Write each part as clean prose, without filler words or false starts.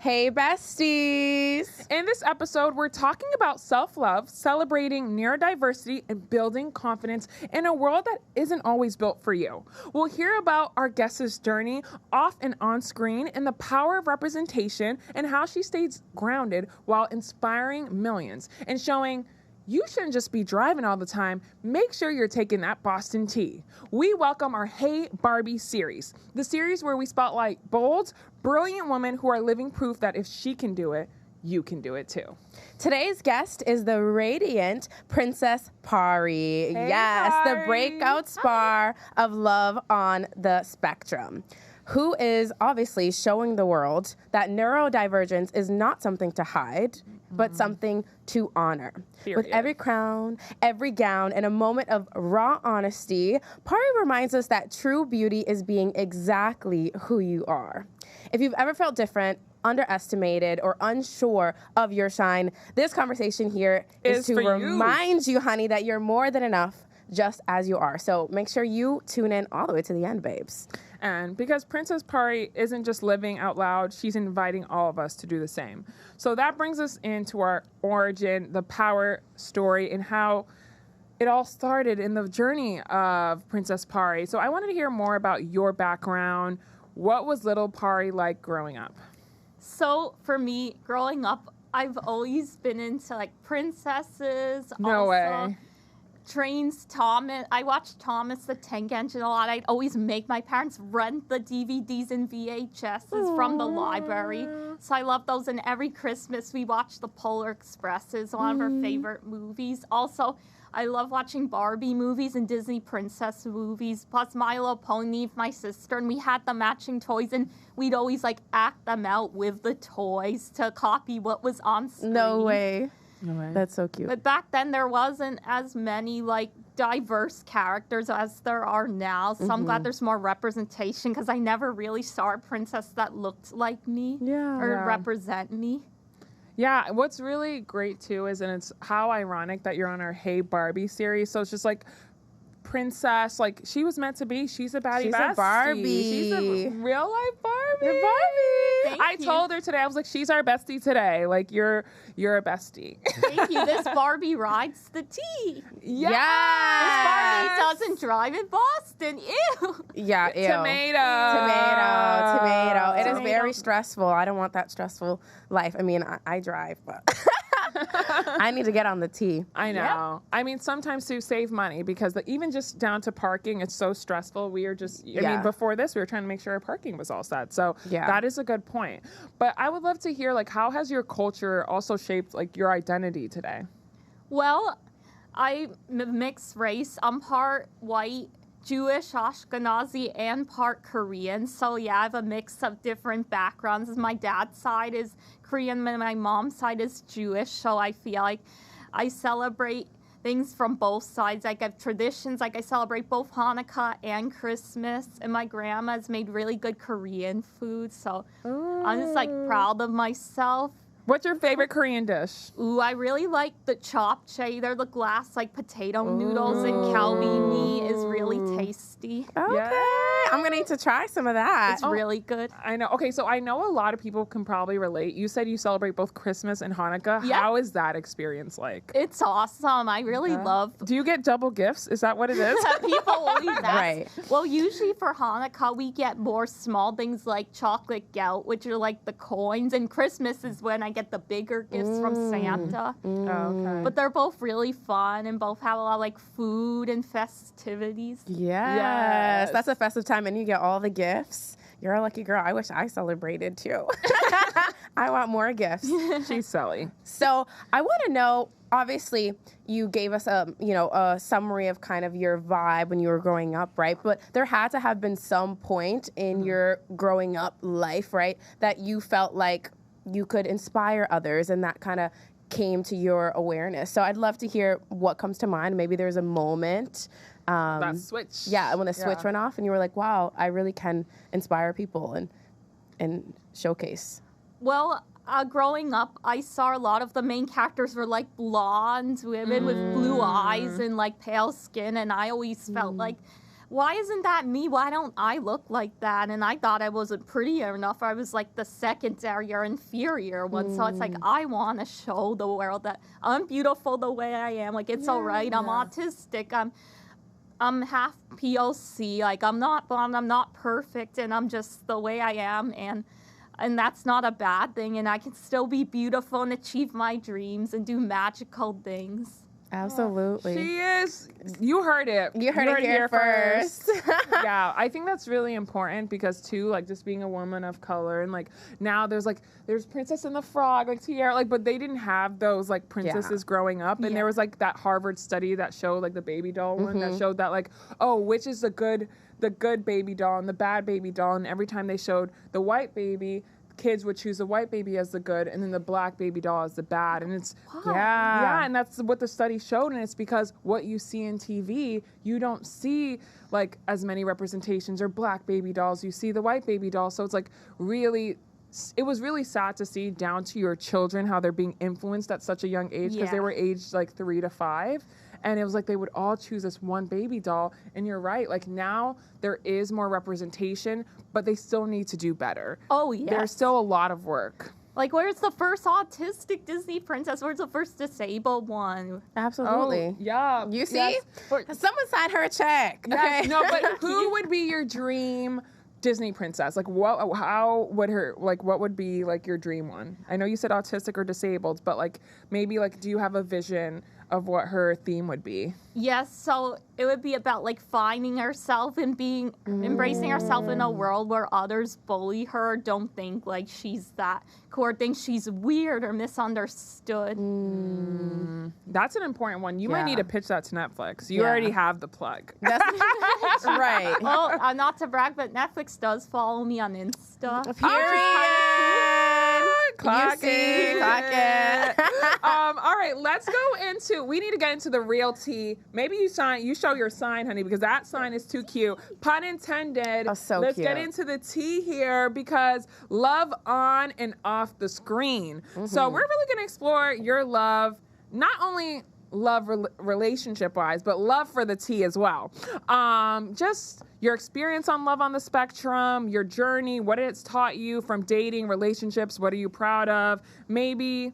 Hey Besties! In this episode, we're talking about self-love, celebrating neurodiversity, and building confidence in a world that isn't always built for you. We'll hear about our guest's journey off and on screen and the power of representation and how she stays grounded while inspiring millions and showing you shouldn't just be driving all the time. Make sure you're taking that Boston tea. We welcome our Hey Barbie series, the series where we spotlight bold, brilliant women who are living proof that if she can do it, you can do it too. Today's guest is the radiant Princess Pari. Hey, yes, Pari. the breakout star of love on the spectrum, who is obviously showing the world that neurodivergence is not something to hide, but something to honor. Period. With every crown, every gown, and a moment of raw honesty, Pari reminds us that true beauty is being exactly who you are. If you've ever felt different, underestimated, or unsure of your shine, this conversation here is to remind you, honey, that you're more than enough just as you are. So make sure you tune in all the way to the end, babes. And because Princess Pari isn't just living out loud, she's inviting all of us to do the same. So that brings us into our origin, the power story, and how it all started in the journey of Princess Pari. So I wanted to hear more about your background. What was little Pari like growing up? So for me, growing up, I've always been into like princesses. No way. Trains, Thomas. I watched Thomas the Tank Engine a lot. I'd always make my parents rent the DVDs and VHSs from the library. So I love those. And every Christmas we watch The Polar Express. Is one of our favorite movies. Also, I love watching Barbie movies and Disney princess movies. Plus My Little Pony, my sister, and we had the matching toys, and we'd always like act them out with the toys to copy what was on screen. No way. No way. That's so cute. But back then there wasn't as many like diverse characters as there are now. So I'm glad there's more representation because I never really saw a princess that looked like me or represent me. Yeah, what's really great too is, and it's how ironic that you're on our Hey Barbie series. So it's just like princess, like she was meant to be. She's a Baddie Bestie. She's a Barbie. She's a real life Barbie. You're Barbie. Thank you. told her today, I was like, she's our bestie today. Like you're a bestie. Thank you. This Barbie rides the tea. Yes. This Barbie doesn't drive in Boston. Ew. Yeah, ew. Tomato. It is Tomato. very stressful. I don't want that stressful life. I mean, I drive, but I need to get on the T. I know. I mean, sometimes to save money because even just down to parking, it's so stressful. We are just, I mean, before this, we were trying to make sure our parking was all set. So that is a good point. But I would love to hear, like, how has your culture also shaped, like, your identity today? Well, I'm mixed race. I'm part white, Jewish, Ashkenazi, and part Korean. So yeah, I have a mix of different backgrounds. My dad's side is Korean, and my mom's side is Jewish. So I feel like I celebrate things from both sides. Like I have traditions, like I celebrate both Hanukkah and Christmas. And my grandma's made really good Korean food. So I'm just like proud of myself. What's your favorite Korean dish? Ooh, I really like the japchae. They're the glass like potato noodles, and kalbini is really tasty. Okay. Yeah. I'm going to need to try some of that. It's really good. I know. Okay, so I know a lot of people can probably relate. You said you celebrate both Christmas and Hanukkah. Yep. How is that experience like? It's awesome. I really love. Do you get double gifts? Is that what it is? People always ask. Right. Well, usually for Hanukkah, we get more small things like chocolate gelt, which are like the coins, and Christmas is when I get the bigger gifts from Santa. Okay. But they're both really fun and both have a lot of like food and festivities. Yes. That's a festive time, and you get all the gifts. You're a lucky girl. I wish I celebrated too. I want more gifts. She's silly. So I want to know, obviously, you gave us a summary of kind of your vibe when you were growing up, right? But there had to have been some point in your growing up life, right, that you felt like you could inspire others, and that kind of came to your awareness. So I'd love to hear what comes to mind. Maybe there's a moment. That switch. Yeah, when the switch went off and you were like, wow, I really can inspire people and showcase. Well, growing up, I saw a lot of the main characters were like blonde women with blue eyes and like pale skin, and I always felt like why isn't that me? Why don't I look like that? And I thought I wasn't pretty enough. I was like the secondary or inferior one. So it's like, I want to show the world that I'm beautiful the way I am. Like, it's all right. I'm autistic. I'm half POC. Like, I'm not blonde. I'm not perfect. And I'm just the way I am. And that's not a bad thing. And I can still be beautiful and achieve my dreams and do magical things. Absolutely. She is. You heard it. You heard it here first. Yeah, I think that's really important because too, like just being a woman of color and like now there's Princess and the Frog, like Tiara, like, but they didn't have those like princesses growing up, and there was like that Harvard study that showed like the baby doll one that showed that like, oh, which is the good baby doll and the bad baby doll, and every time they showed the white baby, kids would choose the white baby as the good and then the black baby doll as the bad. And it's, and that's what the study showed. And it's because what you see in TV, you don't see like as many representations or black baby dolls. You see the white baby doll. So it's like it was really sad to see down to your children how they're being influenced at such a young age because they were aged like 3 to 5. And it was like they would all choose this one baby doll. And you're right. Like now there is more representation, but they still need to do better. Oh, yeah. There's still a lot of work. Like, where's the first autistic Disney princess? Where's the first disabled one? Absolutely. Oh, yeah. You see? Yes. Someone signed her a check. Yes. Okay. No, but who would be your dream Disney princess? Like what would be like your dream one? I know you said autistic or disabled, but like maybe like do you have a vision of what her theme would be? Yes, so it would be about like finding herself and embracing herself in a world where others bully her, don't think like she's that cool, or think she's weird or misunderstood. That's an important one. You might need to pitch that to Netflix. You already have the plug. That's right. Well, not to brag, but Netflix does follow me on Insta. Clock You see? it. Clock it. All right, we need to get into the real tea. Maybe you show your sign, honey, because that sign is too cute. Pun intended. Oh, so Let's cute. get into the tea here because love on and off the screen. So we're really going to explore your love, not only love relationship-wise, but love for the tea as well. Just your experience on love on the spectrum, your journey, what it's taught you from dating, relationships, what are you proud of? Maybe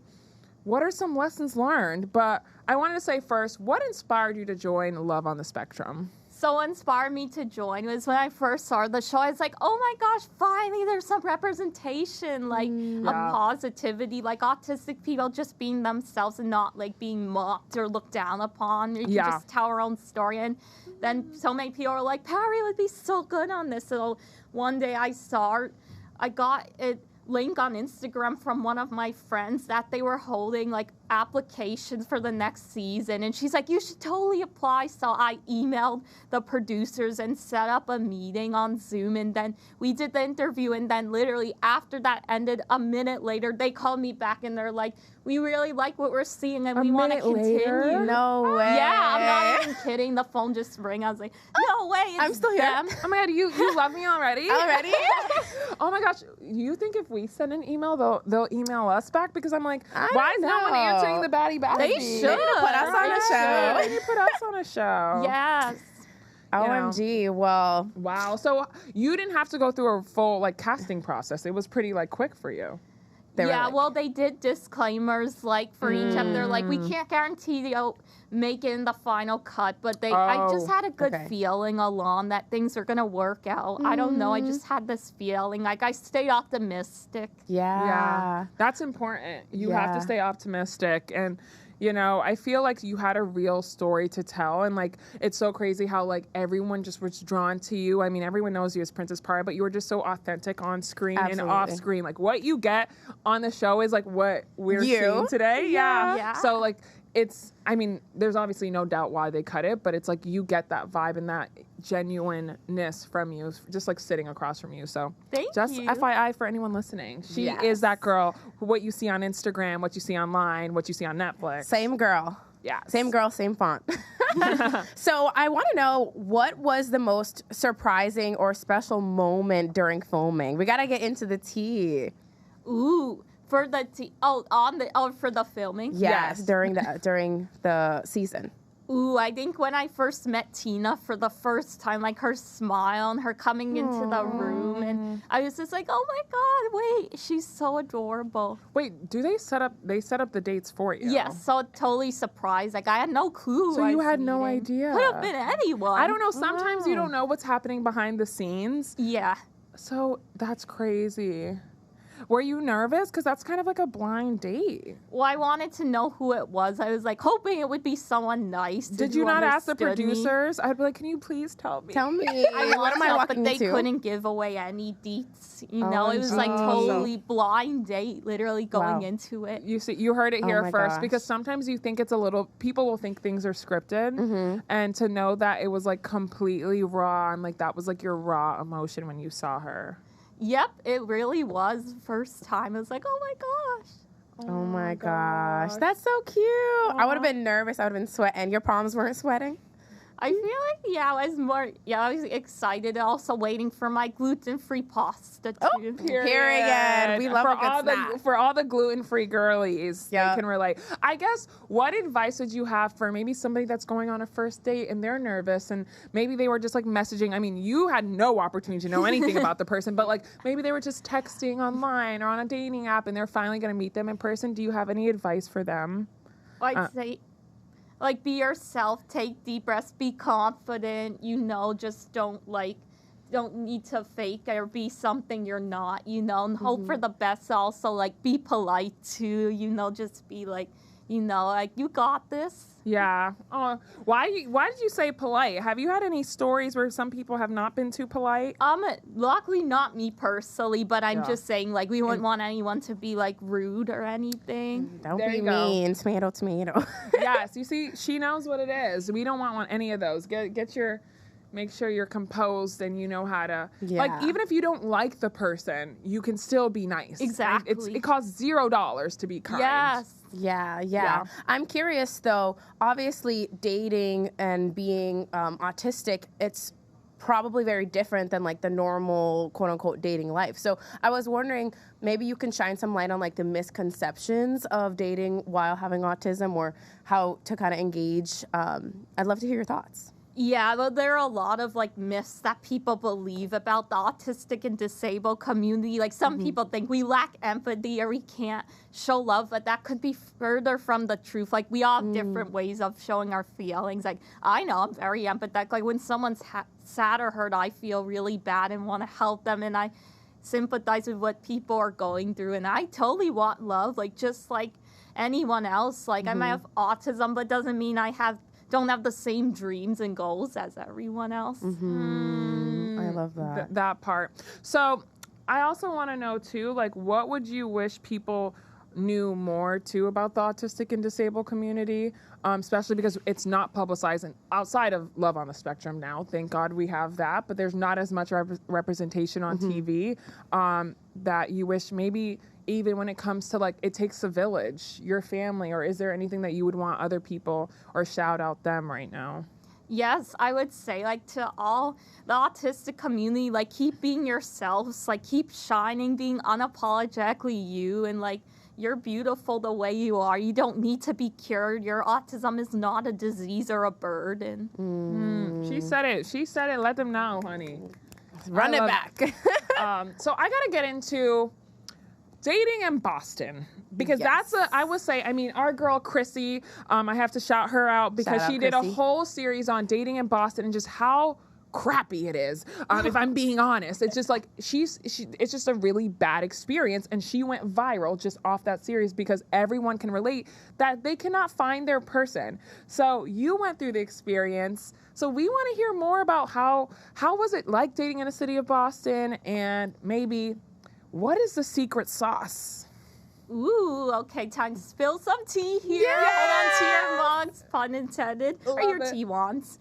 what are some lessons learned? But I wanted to say first, what inspired you to join Love on the Spectrum? So what inspired me to join was when I first saw the show, I was like, oh my gosh, finally there's some representation, like of positivity, like autistic people just being themselves and not like being mocked or looked down upon. You can just tell our own story. And then so many people were like, Pari would be so good on this. So one day I got a link on Instagram from one of my friends that they were holding like applications for the next season, and she's like, you should totally apply. So I emailed the producers and set up a meeting on Zoom, and then we did the interview, and then literally after that ended, a minute later they called me back and they're like, we really like what we're seeing and we want to continue. No way. Yeah, I'm not even kidding. The phone just rang. I was like, no way, it's I'm still here. them. Oh my God, you love me already? Already? Oh my gosh, you think if we send an email, they'll email us back? Because I'm like, I why is don't no one know. answering the Baddie Besties? They should. Put us on a show. They should put us on a show. Yes. OMG. Well, Wow. So you didn't have to go through a full like casting process. It was pretty like quick for you. they were Yeah, like, well, they did disclaimers like for each of they're like, we can't guarantee they'll make it in the final cut, but I just had a good feeling along that things are gonna work out. I don't know, I just had this feeling, like I stayed optimistic. yeah. That's important. You have to stay optimistic. And you know, I feel like you had a real story to tell, and like it's so crazy how like everyone just was drawn to you. I mean, everyone knows you as Princess Pari, but you were just so authentic on screen and off screen. Like what you get on the show is like what we're seeing today. Yeah. So like I mean, there's obviously no doubt why they cut it, but it's like you get that vibe and that genuineness from you, just like sitting across from you. So just you. FYI for anyone listening, she is that girl, what you see on Instagram, what you see online, what you see on Netflix. Same girl. Yeah. Same girl, same font. So I want to know, what was the most surprising or special moment during filming? We got to get into the tea. Ooh. For the for the filming? Yes, during the season. Ooh, I think when I first met Tina for the first time, like her smile and her coming into the room, and I was just like, oh my God, wait, she's so adorable. Wait, do they set up the dates for you? Yes, so totally surprised. Like I had no clue. So you had no idea. Could have been anyone. I don't know. Sometimes you don't know what's happening behind the scenes. Yeah. So that's crazy. Were you nervous? Because that's kind of like a blind date. Well, I wanted to know who it was. I was like hoping it would be someone nice. Did you not ask the understood me. producers? I'd be like, can you please tell me? Tell me. I What am I walking But they into? couldn't give away any deets. You know, it was like totally blind date, literally going into it. You see, you heard it here my first, gosh. because sometimes you think it's a little, people will think things are scripted, and to know that it was like completely raw, and like that was like your raw emotion when you saw her. Yep, it really was. First time, I was like, oh my gosh. Oh my gosh. That's so cute. I would have been nervous. I would have been sweating. Your palms weren't sweating? I feel like, I was excited, also waiting for my gluten-free pasta too. Period. We love for a good all snack. for all the gluten-free girlies, Yep. they can relate. I guess, what advice would you have for maybe somebody that's going on a first date and they're nervous, and maybe they were just like messaging? I mean, you had no opportunity to know anything about the person, but like maybe they were just texting online or on a dating app, and they're finally going to meet them in person. Do you have any advice for them? I'd say, like, be yourself, take deep breaths, be confident, just don't need to fake or be something you're not, and hope for the best. Also, like, be polite too, just be like, like, you got this. Yeah. Oh, why did you say polite? Have you had any stories where some people have not been too polite? Luckily not me personally, but I'm just saying, like, we wouldn't want anyone to be, like, rude or anything. Don't There be you go. mean. Tomato, tomato. Yes, you see, she knows what it is. We don't want any of those. Make sure you're composed and you know how to, like, Yeah. even if you don't like the person, you can still be nice. Exactly. It costs $0 to be kind. Yes. Yeah. I'm curious, though. Obviously, dating and being autistic, it's probably very different than like the normal quote unquote dating life. So I was wondering, maybe you can shine some light on like the misconceptions of dating while having autism, or how to kind of engage. I'd love to hear your thoughts. Yeah, well, there are a lot of, like, myths that people believe about the autistic and disabled community. Like, some people think we lack empathy or we can't show love, but that could be further from the truth. Like, we all have different ways of showing our feelings. Like, I know I'm very empathetic. Like, when someone's sad or hurt, I feel really bad and want to help them, and I sympathize with what people are going through. And I totally want love, like, just like anyone else. Like, I might have autism, but doesn't mean I don't have the same dreams and goals as everyone else. I love that. That part. So I also want to know too, like, what would you wish people knew more too about the autistic and disabled community, especially because it's not publicized outside of Love on the Spectrum now. Thank God we have that, but there's not as much representation on TV that you wish maybe, even when it comes to, like, it takes a village, your family, or is there anything that you would want other people, or shout out them right now? Yes, I would say, like, to all the autistic community, like, keep being yourselves, like, keep shining, being unapologetically you, and, like, you're beautiful the way you are. You don't need to be cured. Your autism is not a disease or a burden. She said it. Let them know, honey. Run it back. So I got to get into dating in Boston, because I would say, I mean, our girl Chrissy, I have to shout her out because Shout out she did a Chrissy. whole series on dating in Boston and just how crappy it is. If I'm being honest, it's just like it's just a really bad experience, and she went viral just off that series because everyone can relate that they cannot find their person. So you went through the experience. So we want to hear more about how was it like dating in the city of Boston, and maybe what is the secret sauce? Ooh, okay, time to spill some tea here. Hold on to your mugs, pun intended, or your tea wands.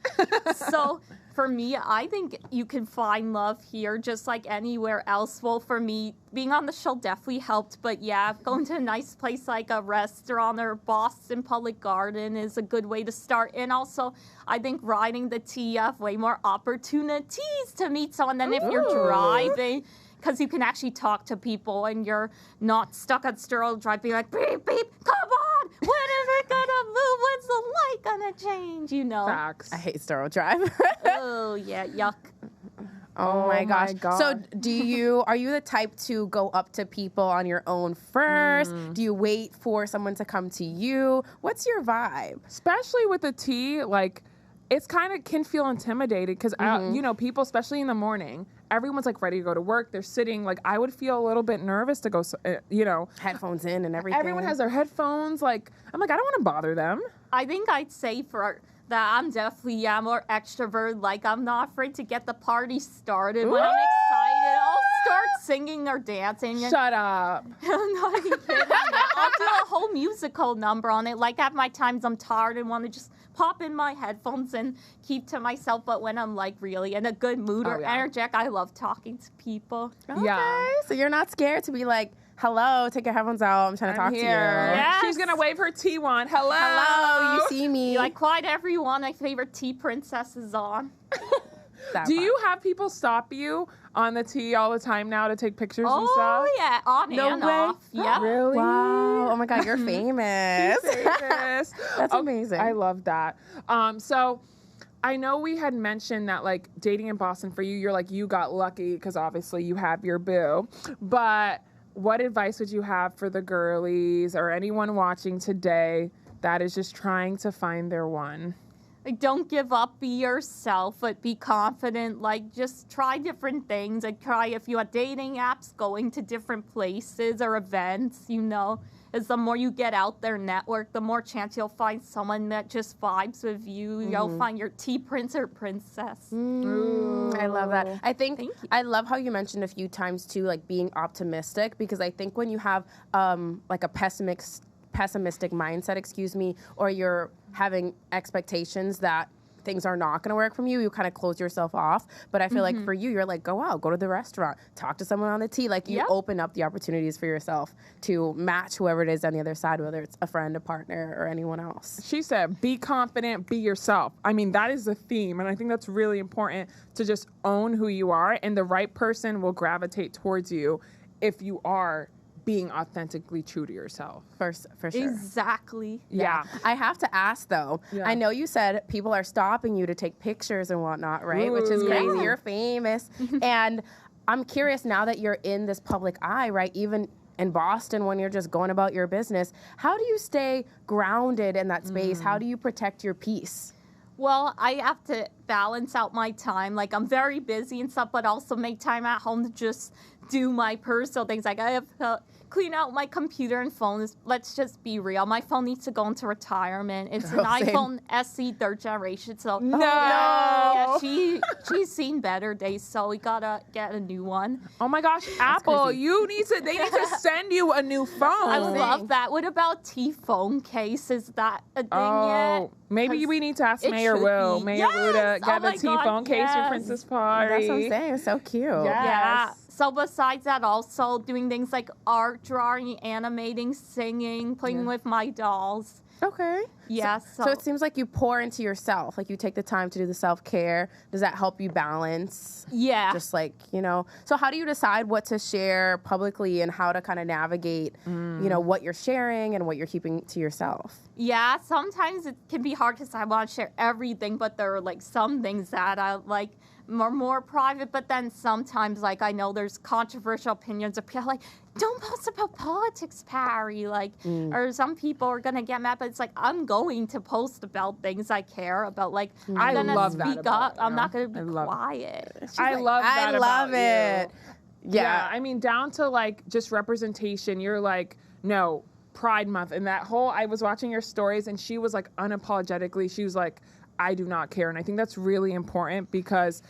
So for me, I think you can find love here just like anywhere else. Well, for me, being on the show definitely helped, but yeah, going to a nice place like a restaurant or Boston Public Garden is a good way to start. And also, I think riding the T, you have way more opportunities to meet someone than if you're driving, because you can actually talk to people and you're not stuck at Sterling Drive being like, beep, beep, come on, When is it gonna move? When's the light gonna change? You know. Facts. I hate Star Drive. Oh yeah, yuck. Oh my gosh. God. So are you the type to go up to people on your own first? Do you wait for someone to come to you? What's your vibe? Especially with the tea, like, it's kind of can feel intimidated because, you know, people, especially in the morning, everyone's like ready to go to work. They're sitting, like, I would feel a little bit nervous to go, you know. Headphones in and everything. Everyone has their headphones. Like, I'm like, I don't want to bother them. I think I'd say for that I'm definitely more extrovert. Like, I'm not afraid to get the party started. When I'm excited, I'll start singing or dancing. Shut up. I'm not even kidding. I'll do a whole musical number on it. Like, at my times I'm tired and want to just pop in my headphones and keep to myself. But when I'm like really in a good mood or energetic, I love talking to people. Okay. Yeah. So you're not scared to be like, hello, take your headphones out. I'm trying to talk to you. Yes. She's going to wave her tea wand. Hello. Hello, you see me. Like, quite everyone, my favorite tea princess is on. Do you have people stop you on the tea all the time now to take pictures and stuff? Oh, yeah, on No and way. off. Yeah. Really? Wow. Oh my God, you're famous. Famous. That's amazing. I love that. So I know we had mentioned that, like, dating in Boston for you, you're like, you got lucky because obviously you have your boo. But what advice would you have for the girlies or anyone watching today that is just trying to find their one? Like, don't give up, be yourself, but be confident. Like, just try different things. Like, try if you have dating apps, going to different places or events, you know. As the more you get out there, network, the more chance you'll find someone that just vibes with you. You'll find your tea prince or princess. I love that. I think Thank you. I love how you mentioned a few times too, like being optimistic, because I think when you have like a pessimistic mindset, or you're having expectations that things are not going to work from you, you kind of close yourself off. But I feel like for you, you're like, go out, go to the restaurant, talk to someone on the tea. Like, you open up the opportunities for yourself to match whoever it is on the other side, whether it's a friend, a partner, or anyone else. She said, be confident, be yourself. I mean, that is the theme. And I think that's really important to just own who you are. And the right person will gravitate towards you if you are being authentically true to yourself. For sure. Exactly. Yeah. I have to ask though. Yeah. I know you said people are stopping you to take pictures and whatnot, right? Which is crazy. Yeah. You're famous. And I'm curious, now that you're in this public eye, right? Even in Boston, when you're just going about your business, how do you stay grounded in that space? How do you protect your peace? Well, I have to balance out my time. Like, I'm very busy and stuff, but also make time at home to just do my personal things. Like, I have to clean out my computer and phone. Let's just be real. My phone needs to go into retirement. It's an iPhone SE 3rd generation. So No. yeah, she's seen better days. So we gotta get a new one. Oh my gosh, Apple, crazy. they need to send you a new phone. I love that. What about T-phone case? Is that a thing yet? Maybe 'Cause we need to ask it Mayor should Will, be. Mayor Yes! Ruda, Oh get my a T-phone God, case for yes. Princess Pari. That's what I'm saying. It's so cute. Yeah. Yeah. Yes. So besides that, also doing things like art, drawing, animating, singing, playing with my dolls. Okay. Yeah. So it seems like you pour into yourself. Like, you take the time to do the self-care. Does that help you balance? yeah. Just like, so how do you decide what to share publicly and how to kind of navigate, what you're sharing and what you're keeping to yourself? Yeah, sometimes it can be hard because I want to share everything, but there are like some things that I like more private. But then sometimes, like, I know there's controversial opinions of people like, don't post about politics, Pari. Like, or some people are gonna get mad, but it's like, I'm going to post about things I care about. Like, I I'm gonna love that speak about up. you. I'm not gonna I be love it. quiet. I love that I love about it. you. Yeah. I mean, down to like just representation. You're like, no, Pride Month. And that whole, I was watching your stories and she was like unapologetically, she was like, I do not care. And I think that's really important because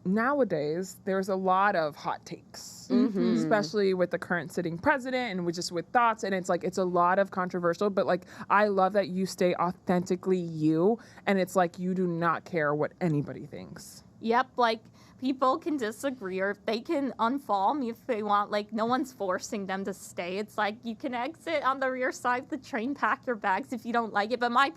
nowadays there's a lot of hot takes, especially with the current sitting president and with thoughts. And it's like, it's a lot of controversial, but like, I love that you stay authentically you. And it's like, you do not care what anybody thinks. Yep, like people can disagree or they can unfollow me if they want. Like, no one's forcing them to stay. It's like you can exit on the rear side of the train, pack your bags if you don't like it. But my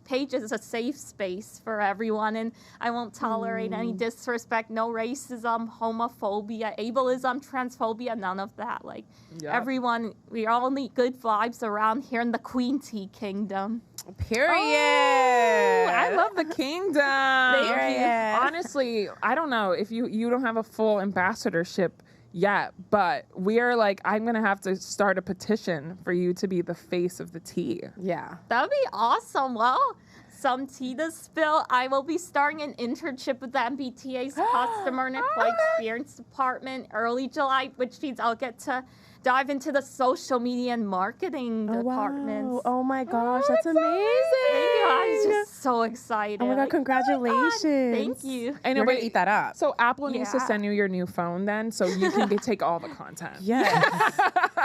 page is a safe space for everyone, and I won't tolerate any disrespect, no racism, homophobia, ableism, transphobia, none of that. Like, everyone, we all need good vibes around here in the Queen Tea Kingdom. Period. Oh, I love the kingdom. Thank you. Honestly, I don't know if you don't have a full ambassadorship yet, but we are like, I'm going to have to start a petition for you to be the face of the tea. Yeah. That would be awesome. Well, some tea to spill. I will be starting an internship with the MBTA's Customer and Employee Experience Department early July, which means I'll get to dive into the social media and marketing departments. Wow. Oh my gosh, that's amazing. Thank you. I'm just so excited. Oh my God, congratulations. Thank you. I know, We're going to eat that up. So Apple needs to Yeah. send you your new phone then, so you can take all the content. Yes.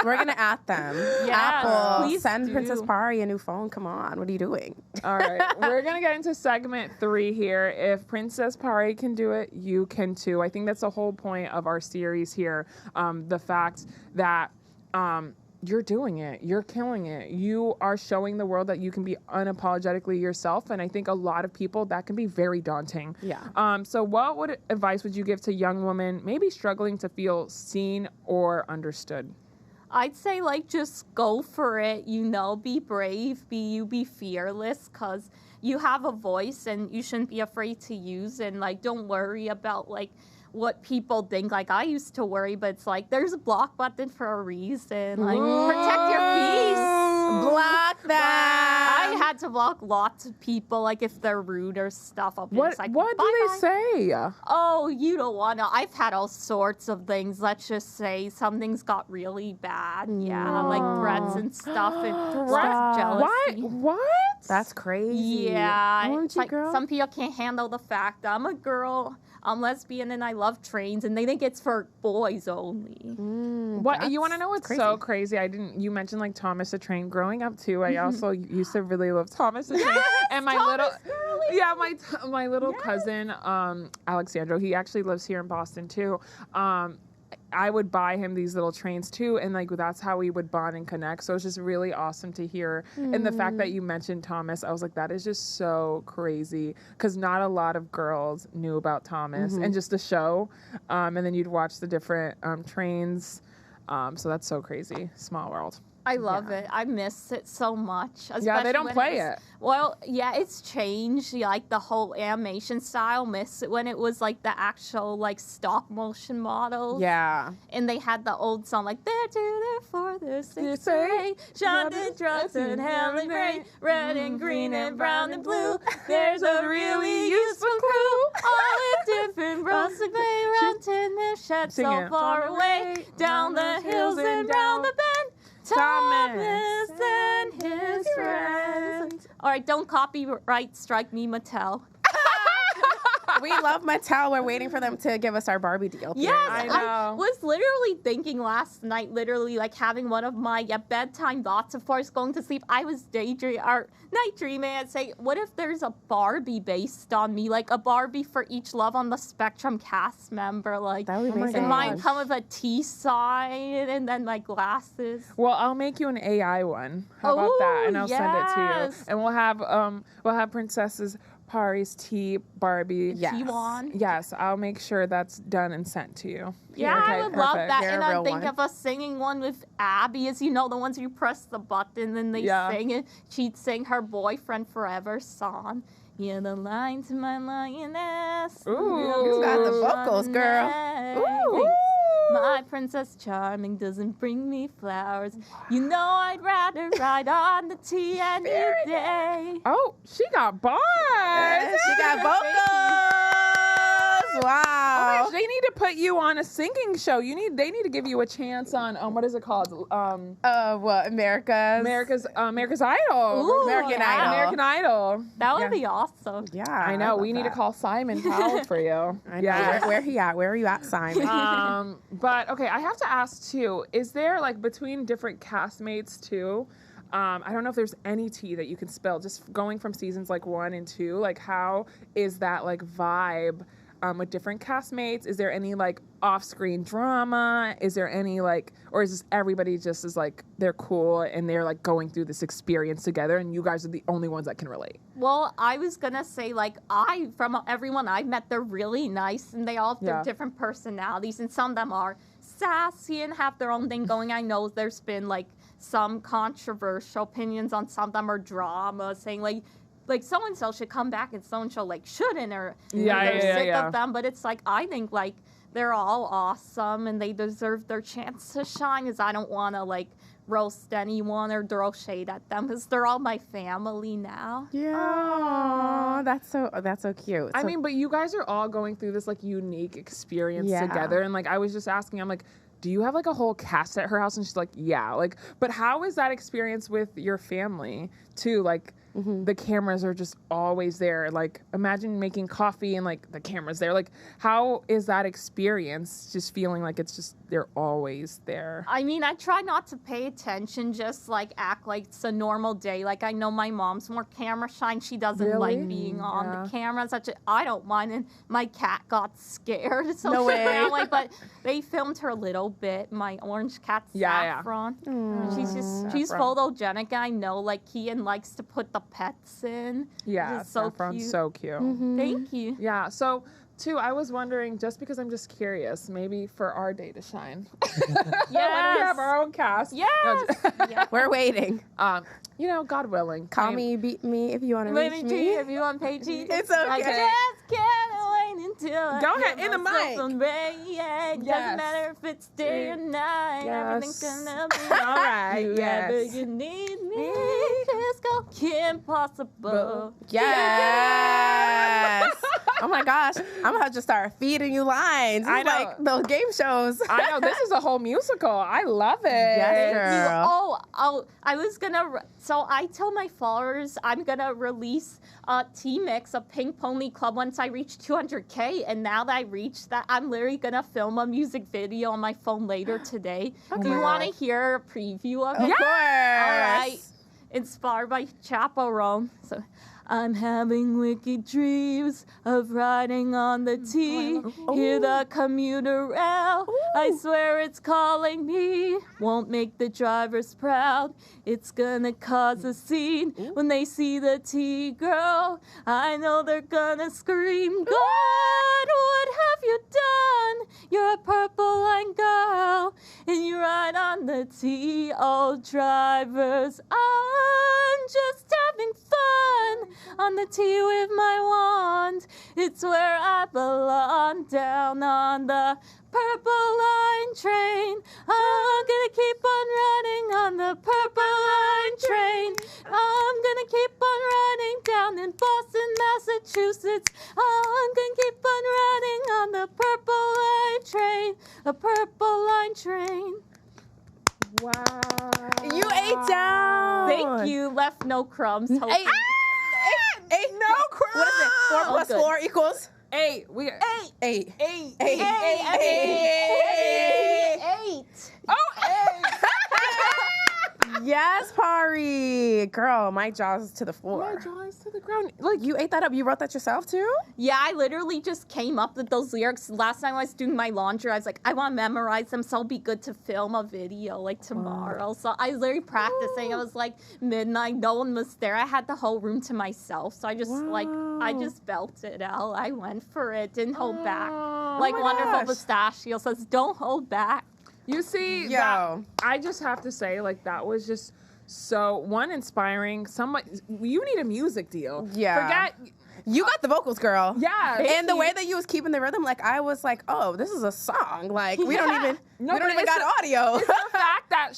We're going to at them. Yes, Apple, please send do. Princess Pari a new phone. Come on. What are you doing? All right, we're going to get into segment 3 here. If Princess Pari can do it, you can too. I think that's the whole point of our series here. The fact that you're doing it. You're killing it. You are showing the world that you can be unapologetically yourself. And I think a lot of people, that can be very daunting. Yeah. So what advice would you give to young women maybe struggling to feel seen or understood? I'd say, like, just go for it, be brave, be fearless, because you have a voice and you shouldn't be afraid to use, and, like, don't worry about, like, what people think. Like, I used to worry, but it's like, there's a block button for a reason. Like, protect your peace. Block that. I had to block lots of people, like, if they're rude or stuff. I'll be What just like, do they say? oh, you don't want to. I've had all sorts of things. Let's just say some things got really bad. Yeah, like threats and stuff, and Stop. jealousy. What? That's crazy. Yeah, Aren't it's you, like girl? some people can't handle the fact that I'm a girl, I'm lesbian, and I love trains, and they think it's for boys only. What you want to know? What's crazy. so crazy? You mentioned like Thomas the Train. Growing up too, I also used to really love Thomas the Train. And my my little cousin Alexandro, he actually lives here in Boston too. I would buy him these little trains too, and like that's how we would bond and connect. So it's just really awesome to hear. And the fact that you mentioned Thomas, I was like, that is just so crazy, because not a lot of girls knew about Thomas and just the show. And then you'd watch the different trains. So that's so crazy. Small world. I love it. I miss it so much. Yeah, they especially don't when play was- it. Well, yeah, it's changed. Like the whole animation style. Miss it when it was like the actual like stop motion models. Yeah. And they had the old song like they're two, they're four, they're six, Say, they're eight. Shine the drugs and hell and rain, red and green and brown and blue. There's a really useful crew, all in different roles. They around 10 minutes, shed Sing so it. far away, down the hills and round the bend. Thomas and his friends. All right, don't copyright strike me, Mattel. We love Mattel. We're waiting for them to give us our Barbie deal. Yes, I I know. was literally thinking last night, like having one of my bedtime thoughts before going to sleep. I was night dreaming and say, what if there's a Barbie based on me, like a Barbie for each Love on the Spectrum cast member? Like, That would be amazing. and mine come with a T sign and then my glasses. Well, I'll make you an AI one. How about that? And I'll send it to you. yes. And we'll have Princesses Pari's Tea Barbie. Yes. T1. Yes, I'll make sure that's done and sent to you. Yeah, Okay, I would love perfect. that. You're And a I real think one. of us singing one with Abby, as the ones where you press the button and they Yeah. sing it. She'd sing her Boyfriend Forever song. You're the line to my lioness. Ooh. You got the vocals, girl. Ooh. My Princess Charming doesn't bring me flowers. You know I'd rather ride on the tea any day. Oh, she got bars. She got vocals. Wow. They need to put you on a singing show. They need to give you a chance on what is it called? What? America's Idol. Ooh, American yeah. Idol. American Idol. That would Yeah. be awesome. Yeah. I know. love We need to that. call Simon Cowell for you. I know. Where he at? Where are you at, Simon? But okay, I have to ask too, is there like between different castmates too? I don't know if there's any tea that you can spill, just going from seasons like 1 and 2, like how is that like vibe with different castmates? Is there any like off-screen drama? Is there any like, or is this everybody just is like they're cool and they're like going through this experience together, and you guys are the only ones that can relate? Well, I was gonna say, like, from everyone I've met, they're really nice, and they all have their different personalities, and some of them are sassy and have their own thing going. I know there's been, like, some controversial opinions on some of them, or drama, saying, like so-and-so should come back and so-and-so, like, shouldn't, or they're sick of them, but it's, like, I think, like, they're all awesome, and they deserve their chance to shine, because I don't want to, like, roast anyone or throw shade at them, because they're all my family now. Yeah. Aww, that's so cute. I mean, but you guys are all going through this like unique experience together, and like I was just asking, I'm like, do you have like a whole cast at her house? And she's like, yeah. Like, but how is that experience with your family too? Like, the cameras are just always there. Like, imagine making coffee and like the camera's there. Like, how is that experience? Just feeling like it's just they're always there. I mean, I try not to pay attention, just like act like it's a normal day. Like, I know my mom's more camera shy. She doesn't like being on the camera. I don't mind. And my cat got scared. So no way. But they filmed her a little bit. My orange cat, Saffron. She's photogenic. I know, like, Kian likes to put the pets in. Yeah, Saffron's so cute. Thank you. Yeah, so too, I was wondering, just because I'm just curious, maybe for our day to shine. Yes. When we have our own cast. Yes. We're waiting. You know, God willing. Call me, beat me if you want to reach me. If you want page It's okay. I just can't wait until Go ahead, in the mic. Doesn't matter if it's day or night. Everything's gonna be all right. Wherever you need me, just go impossible. Yes. Oh my gosh, I'm about to start feeding you lines. I know. Like those game shows. I know, this is a whole musical. I love it. Yes, girl. I was gonna. So I told my followers I'm gonna release a T-Mix, a Pink Pony Club, once I reach 200K. And now that I reached that, I'm literally gonna film a music video on my phone later today. Do you want to hear a preview of it? Of course. All right. Inspired by Chaperone. So. I'm having wicked dreams of riding on the T. Hear the commuter rail. I swear it's calling me. Won't make the drivers proud. It's gonna cause a scene when they see the T girl. I know they're gonna scream, God, what have you done? You're a purple line girl, and you ride on the T. Oh, drivers, I'm just having fun on the T with my wand. It's where I belong, down on the purple line train. I'm gonna keep on running on the purple line train. I'm gonna keep on running down in Boston, Massachusetts. I'm gonna keep on running on the purple line train. A purple line train. Wow. You ate down. Thank you. Left no crumbs. Eight. No crumbs. What is it? 4 plus 4 equals? 8. Eight. Yes, Pari. Girl, my jaw's to the floor. My jaw is to the ground. Like, you ate that up. You wrote that yourself, too? Yeah, I literally just came up with those lyrics. Last time I was doing my laundry, I was like, I want to memorize them, so I'll be good to film a video, like, tomorrow. So I was literally practicing. It was, like, midnight. No one was there. I had the whole room to myself. So I just, I just belted it out. I went for it. Didn't hold back. Like, Wonderful Pistachio says, don't hold back. You see, I just have to say, like, that was just so, inspiring. You need a music deal. Yeah. You got the vocals, girl. Yeah. And the way that you was keeping the rhythm, like, I was like, oh, this is a song. Like, we don't even got audio. It's the fact that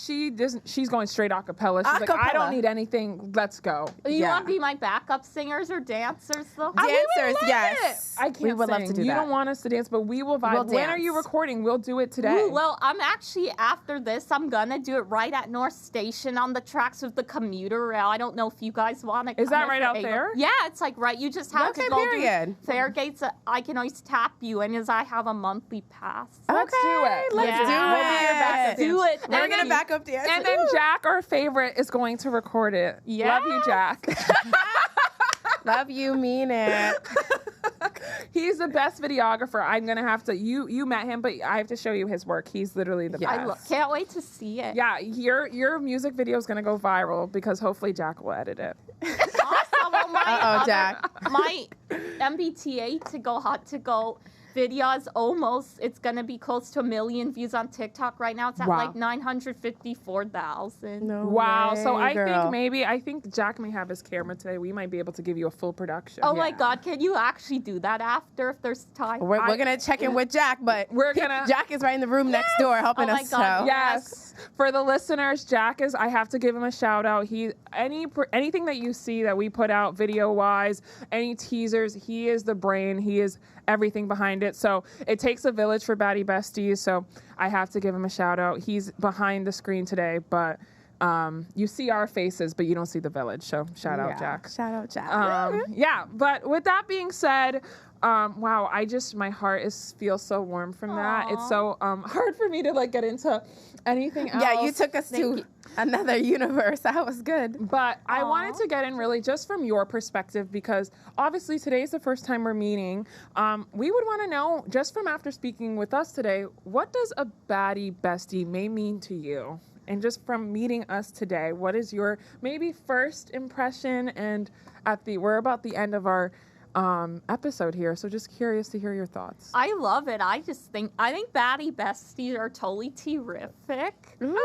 she's going straight a cappella. She's like, I don't need anything. Let's go. You want to be my backup singers or dancers, though? Dancers, yes. I can't We would sing. love to do You that. don't want us to dance, but we will vibe. We'll When are you recording? We'll do it today. Ooh, well, I'm actually, after this, I'm going to do it right at North Station on the tracks with the commuter rail. I don't know if you guys want to. Is that right out there? Yeah, it's like you just have to go period. Fair gates. I can always tap you in as I have a monthly pass. Let's do it. Let's do We'll be your backup do dance. it. We're going to back up dance. And then Jack, our favorite, is going to record it. Yeah. Love you, Jack. Love you, mean it. He's the best videographer. I'm gonna have to. You met him, but I have to show you his work. He's literally the best. Can't wait to see it. Yeah, your music video is gonna go viral because hopefully Jack will edit it. Awesome. Well, Jack. My MBTA to go hot to go video is it's gonna be close to 1 million views on TikTok right now. It's at like 954,000. No Wow. So way, I girl. think Jack may have his camera today. We might be able to give you a full production. Oh my God, can you actually do that after if there's time? We're gonna check in with Jack, but Jack is right in the room next door helping us. God, So. Yes. For the listeners, Jack is. I have to give him a shout out. Anything that you see that we put out video wise, any teasers, he is the brain. He is everything behind it. So it takes a village for Baddie Besties. So I have to give him a shout out. He's behind the screen today, but you see our faces, but you don't see the village. So shout out, Jack. Shout out, Jack. Yeah. But with that being said, wow, my heart feels so warm from that. It's so hard for me to like get into anything else. Yeah, you took us to another universe. That was good. But I wanted to get in really just from your perspective because obviously today's the first time we're meeting. We would want to know, just from after speaking with us today, what does a baddie bestie may mean to you? And just from meeting us today, what is your maybe first impression? And we're about the end of our episode here, so just curious to hear your thoughts. I love it. I think Baddie Besties are totally terrific. Ooh.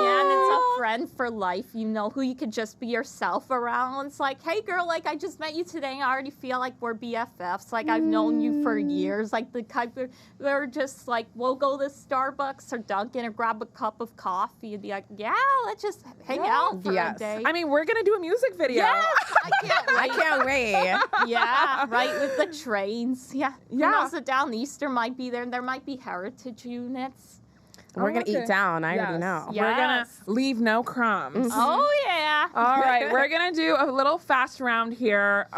Yeah, and it's a friend for life, who you could just be yourself around. It's like, hey girl, like I just met you today and I already feel like we're BFFs. Like I've known you for years. Like the type of, we're just like, we'll go to Starbucks or Dunkin' or grab a cup of coffee and be like, yeah, let's just hang out for a day. I mean, we're gonna do a music video. Yes, I can't wait. I can't wait. Yeah, right, with the trains. Yeah. Who knows, the Down Easter might be there. There might be heritage units. We're going to eat down. I already know. Yeah. We're going to leave no crumbs. Oh, yeah. All right, we're going to do a little fast round here.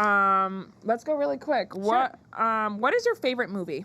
Let's go really quick. What is your favorite movie?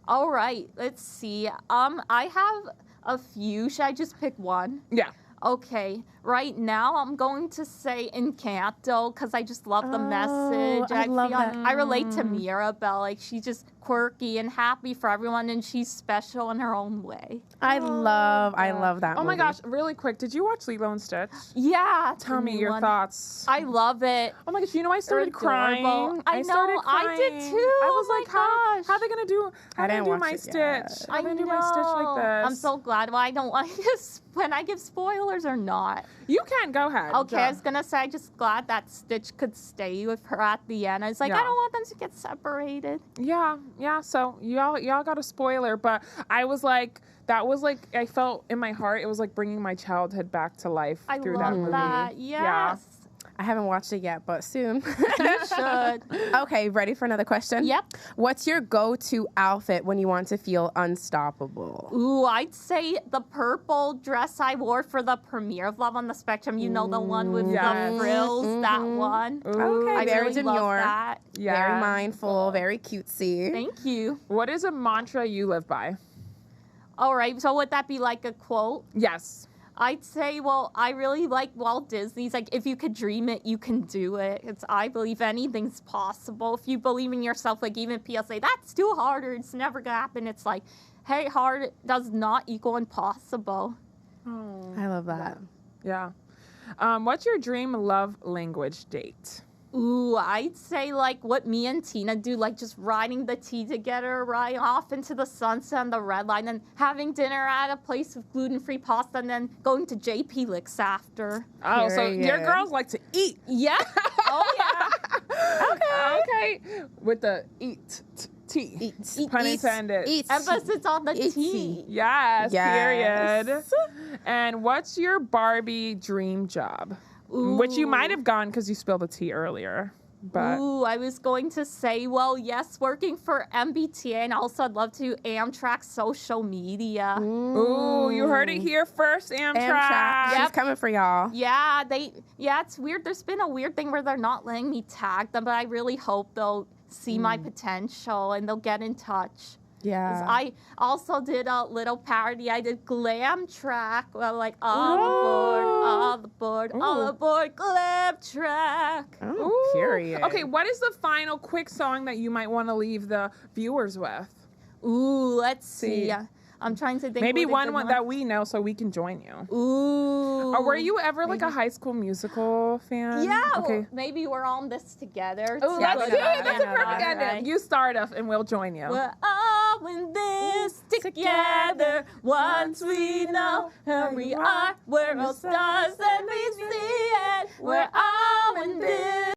All right, let's see. I have a few. Should I just pick one? Yeah. Okay, right now I'm going to say Encanto because I just love the message. I love that. I relate to Mirabelle. Like she's just quirky and happy for everyone, and she's special in her own way. I love that movie. Oh my gosh, really quick, did you watch Lilo and Stitch? Yeah. Tell me your thoughts. I love it. Oh my gosh, I started crying. I know, I did too. I was Oh like, my how are they gonna do? How I they didn't do watch my it Stitch? yet. How they do my Stitch like this? I'm so glad. Well, I don't want this when I give spoilers or not. You can go ahead. Okay, I was gonna say I'm just glad that Stitch could stay with her at the end. I was like, I don't want them to get separated. Yeah. So y'all got a spoiler, but I was like, I felt in my heart it was like bringing my childhood back to life through that movie. Yes. Yeah. I haven't watched it yet, but soon. You should. Okay, ready for another question? Yep. What's your go-to outfit when you want to feel unstoppable? Ooh, I'd say the purple dress I wore for the premiere of Love on the Spectrum. You know, the one with the frills, that one. Okay, I very really demure. love that. Yeah. Very mindful, very cutesy. Thank you. What is a mantra you live by? All right, so would that be like a quote? Yes. I'd say, well, I really like Walt Disney's, like, if you could dream it, you can do it. I believe anything's possible. If you believe in yourself, like, even people say, that's too hard, or it's never gonna happen. It's like, hey, hard does not equal impossible. Oh. I love that. Yeah. What's your dream love language date? Ooh, I'd say, like, what me and Tina do, like, just riding the T together, right off into the sunset on the red line, and having dinner at a place with gluten-free pasta, and then going to JP Licks after. Oh, so Period. your girls like to eat. Yeah. Oh, yeah. Okay. With the eat. T. Eat. Pun intended. Eat. Emphasis on the Eat. T. Yes, Yes. period. And what's your Barbie dream job? Ooh. Which you might have gone because you spilled the tea earlier. But Ooh, I was going to say, well, yes, working for MBTA, and also I'd love to Amtrak social media. ooh, you heard it here first, Amtrak. She's coming for y'all. Yeah, it's weird. There's been a weird thing where they're not letting me tag them, but I really hope they'll see my potential and they'll get in touch. 'Cause Yeah. I also did a little parody. I did Glam Track, well, like on board all aboard, Glib Track. Oh, period. Okay, what is the final quick song that you might want to leave the viewers with? Ooh, let's see. I'm trying to think. Maybe what a one good that we know so we can join you. Ooh. Or were you ever like a High School Musical fan? Yeah. Okay. Well, maybe we're on this together. Oh, let's do it. That's a perfect Alright. ending. You start us and we'll join you. We're all in this together. Once we know who we are, we're all stars and we see it. We're all in this.